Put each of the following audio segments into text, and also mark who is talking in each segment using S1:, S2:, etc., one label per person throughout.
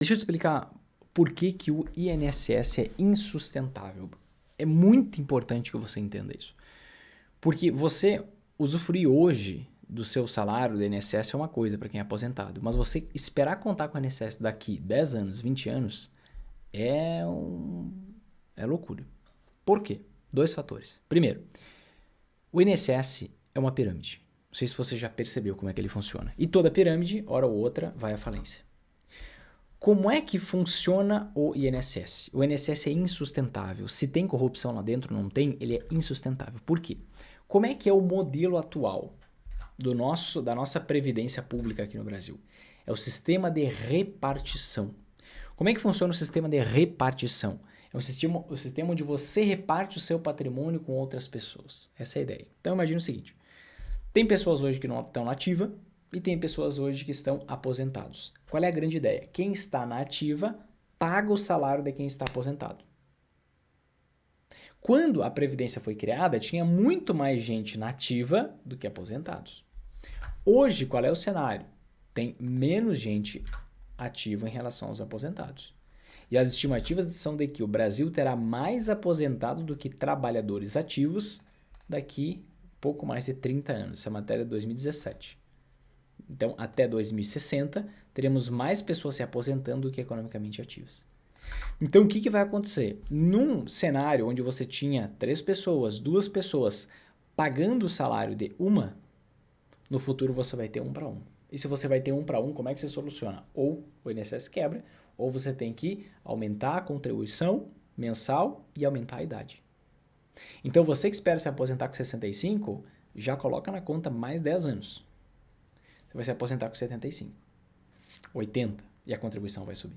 S1: Deixa eu te explicar por que, que o INSS é insustentável. É muito importante que você entenda isso. Porque você usufruir hoje do seu salário do INSS é uma coisa para quem é aposentado, mas você esperar contar com o INSS daqui 10 anos, 20 anos, é loucura. Por quê? Dois fatores. Primeiro, o INSS é uma pirâmide. Não sei se você já percebeu como é que ele funciona. E toda pirâmide, hora ou outra, vai à falência. Como é que funciona o INSS? O INSS é insustentável. Se tem corrupção lá dentro, não tem, ele é insustentável. Por quê? Como é que é o modelo atual da nossa previdência pública aqui no Brasil? É o sistema de repartição. Como é que funciona o sistema de repartição? É o sistema onde você reparte o seu patrimônio com outras pessoas. Essa é a ideia. Então imagine o seguinte, tem pessoas hoje que não estão na ativa, e tem pessoas hoje que estão aposentados. Qual é a grande ideia? Quem está na ativa paga o salário de quem está aposentado. Quando a Previdência foi criada, tinha muito mais gente na ativa do que aposentados. Hoje, qual é o cenário? Tem menos gente ativa em relação aos aposentados. E as estimativas são de que o Brasil terá mais aposentados do que trabalhadores ativos daqui pouco mais de 30 anos. Essa matéria é de 2017. Então, até 2060, teremos mais pessoas se aposentando do que economicamente ativas. Então, o que vai acontecer? Num cenário onde você tinha 3 pessoas, 2 pessoas pagando o salário de uma, no futuro você vai ter 1 para 1. E se você vai ter 1 para 1, como é que você soluciona? Ou o INSS quebra, ou você tem que aumentar a contribuição mensal e aumentar a idade. Então, você que espera se aposentar com 65, já coloca na conta mais 10 anos. Você vai se aposentar com 75, 80 e a contribuição vai subir.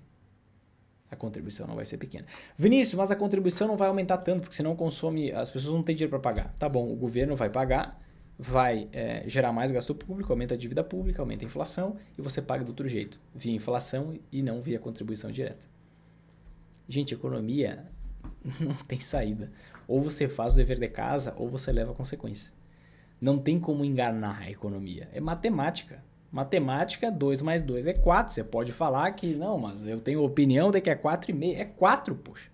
S1: A contribuição não vai ser pequena. Vinícius, mas a contribuição não vai aumentar tanto, porque senão consome, as pessoas não têm dinheiro para pagar. Tá bom, o governo vai pagar, vai gerar mais gasto público, aumenta a dívida pública, aumenta a inflação e você paga de outro jeito, via inflação e não via contribuição direta. Gente, economia não tem saída. Ou você faz o dever de casa ou você leva a consequência. Não tem como enganar a economia. É matemática. Matemática, 2 mais 2 é 4. Você pode falar que, não, mas eu tenho opinião de que é 4,5. É 4, poxa.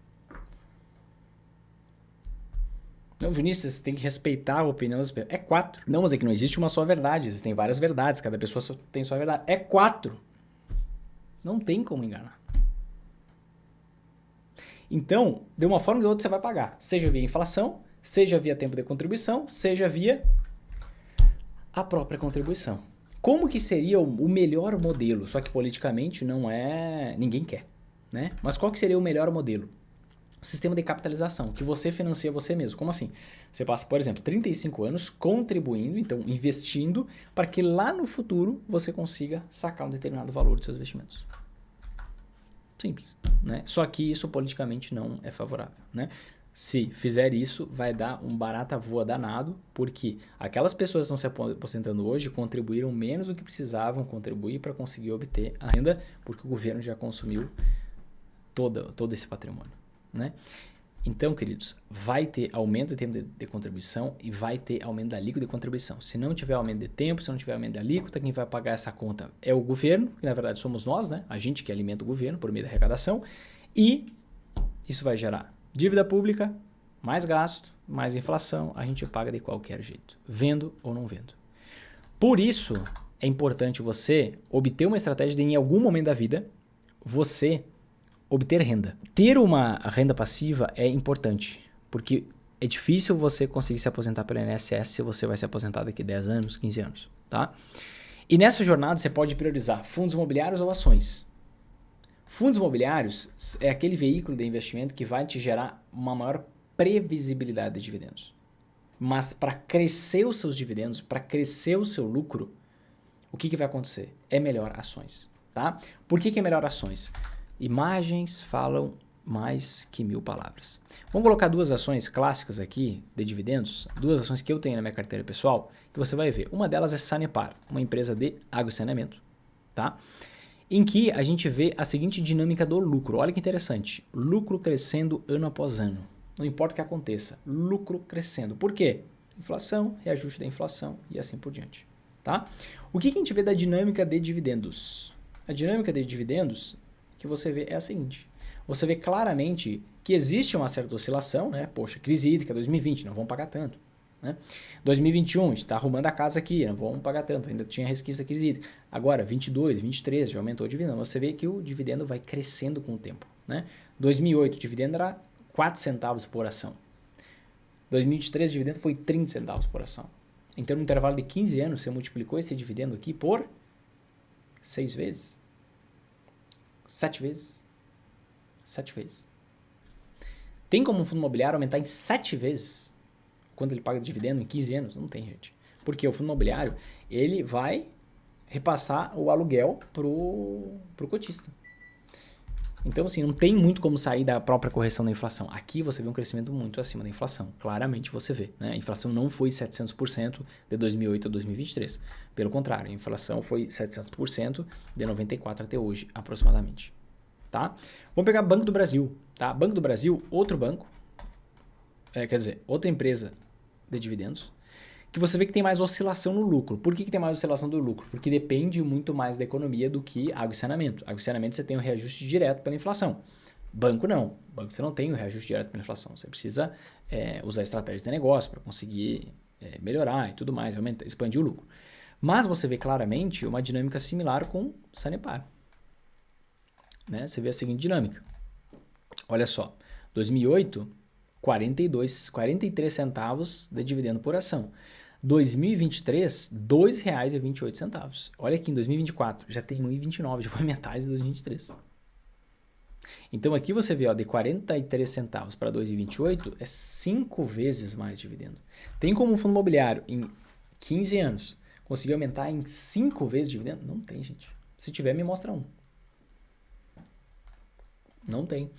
S1: Não, Vinícius, você tem que respeitar a opinião das pessoas. É 4. Não, mas é que não existe uma só verdade. Existem várias verdades. Cada pessoa só tem sua verdade. É 4. Não tem como enganar. Então, de uma forma ou de outra você vai pagar. Seja via inflação, seja via tempo de contribuição, seja via a própria contribuição. Como que seria o melhor modelo? Só que politicamente não é... ninguém quer, né? Mas qual que seria o melhor modelo? O sistema de capitalização, que você financia você mesmo. Como assim? Você passa, por exemplo, 35 anos contribuindo, então investindo, para que lá no futuro você consiga sacar um determinado valor dos seus investimentos. Simples, né? Só que isso politicamente não é favorável, né? Se fizer isso, vai dar um barata voa danado, porque aquelas pessoas que estão se aposentando hoje contribuíram menos do que precisavam contribuir para conseguir obter a renda, porque o governo já consumiu todo esse patrimônio, né? Então, queridos, vai ter aumento de tempo de contribuição e vai ter aumento da alíquota de contribuição. Se não tiver aumento de tempo, se não tiver aumento da alíquota, quem vai pagar essa conta é o governo, que na verdade somos nós, né? A gente que alimenta o governo por meio da arrecadação, e isso vai gerar dívida pública, mais gasto, mais inflação, a gente paga de qualquer jeito, vendo ou não vendo. Por isso, é importante você obter uma estratégia de, em algum momento da vida, você obter renda. Ter uma renda passiva é importante, porque é difícil você conseguir se aposentar pelo INSS se você vai se aposentar daqui 10 anos, 15 anos, tá? E nessa jornada você pode priorizar fundos imobiliários ou ações. Fundos imobiliários é aquele veículo de investimento que vai te gerar uma maior previsibilidade de dividendos. Mas para crescer os seus dividendos, para crescer o seu lucro, o que vai acontecer? É melhor ações, tá? Por que é melhor ações? Imagens falam mais que 1000 palavras. Vamos colocar 2 ações clássicas aqui de dividendos, 2 ações que eu tenho na minha carteira pessoal, que você vai ver. Uma delas é Sanepar, uma empresa de água e saneamento, tá? Em que a gente vê a seguinte dinâmica do lucro. Olha que interessante. Lucro crescendo ano após ano. Não importa o que aconteça. Lucro crescendo. Por quê? Inflação, reajuste da inflação e assim por diante, tá? O que a gente vê da dinâmica de dividendos? A dinâmica de dividendos que você vê é a seguinte. Você vê claramente que existe uma certa oscilação, né? Poxa, crise hídrica, 2020, não vamos pagar tanto. Né? 2021, a gente está arrumando a casa aqui, não vamos pagar tanto, ainda tinha resquício da crise hídrica. Agora, 22, 23, já aumentou o dividendo. Você vê que o dividendo vai crescendo com o tempo. Né? 2008, o dividendo era 4 centavos por ação. 2023, o dividendo foi 30 centavos por ação. Então, no intervalo de 15 anos, você multiplicou esse dividendo aqui por 6 vezes. 7 vezes. 7 vezes. Tem como um fundo imobiliário aumentar em 7 vezes quanto ele paga de dividendo em 15 anos? Não tem, gente. Porque o fundo imobiliário, ele vai repassar o aluguel pro cotista. Então, assim, não tem muito como sair da própria correção da inflação. Aqui você vê um crescimento muito acima da inflação. Claramente você vê. Né? A inflação não foi 700% de 2008 a 2023. Pelo contrário, a inflação foi 700% de 94 até hoje, aproximadamente. Tá? Vamos pegar Banco do Brasil. Tá? Banco do Brasil, outro banco, outra empresa de dividendos, que você vê que tem mais oscilação no lucro. Por que tem mais oscilação do lucro? Porque depende muito mais da economia do que água e saneamento. Água e saneamento você tem o reajuste direto pela inflação. Banco não. Banco você não tem o reajuste direto pela inflação. Você precisa usar estratégias de negócio para conseguir melhorar e tudo mais, expandir o lucro. Mas você vê claramente uma dinâmica similar com Sanepar. Né? Você vê a seguinte dinâmica. Olha só, 2008, 43 centavos de dividendo por ação. 2023, R$ 2,28. Olha aqui, em 2024, já tem 1,29, já foi metade de 2023. Então aqui você vê, ó, de 43 centavos para 2,28 é 5 vezes mais dividendo. Tem como um fundo imobiliário em 15 anos conseguir aumentar em 5 vezes dividendo? Não tem, gente. Se tiver, me mostra um. Não tem.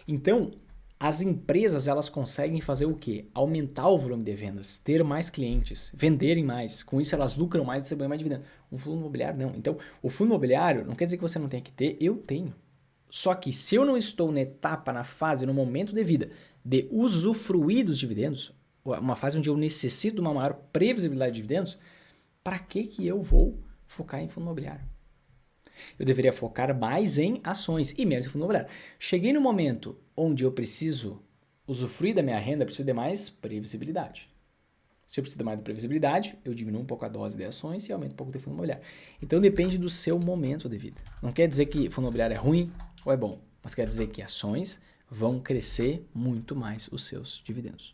S1: Então, as empresas, elas conseguem fazer o quê? Aumentar o volume de vendas, ter mais clientes, venderem mais. Com isso, elas lucram mais e recebem mais dividendo. Um fundo imobiliário, não. Então, o fundo imobiliário não quer dizer que você não tenha que ter, eu tenho. Só que se eu não estou na etapa, na fase, no momento de vida de usufruir dos dividendos, uma fase onde eu necessito de uma maior previsibilidade de dividendos, para que eu vou focar em fundo imobiliário? Eu deveria focar mais em ações e menos em fundo imobiliário. Cheguei no momento onde eu preciso usufruir da minha renda, preciso de mais previsibilidade. Se eu preciso de mais previsibilidade, eu diminuo um pouco a dose de ações e aumento um pouco de fundo imobiliário. Então depende do seu momento de vida. Não quer dizer que fundo imobiliário é ruim ou é bom, mas quer dizer que ações vão crescer muito mais os seus dividendos.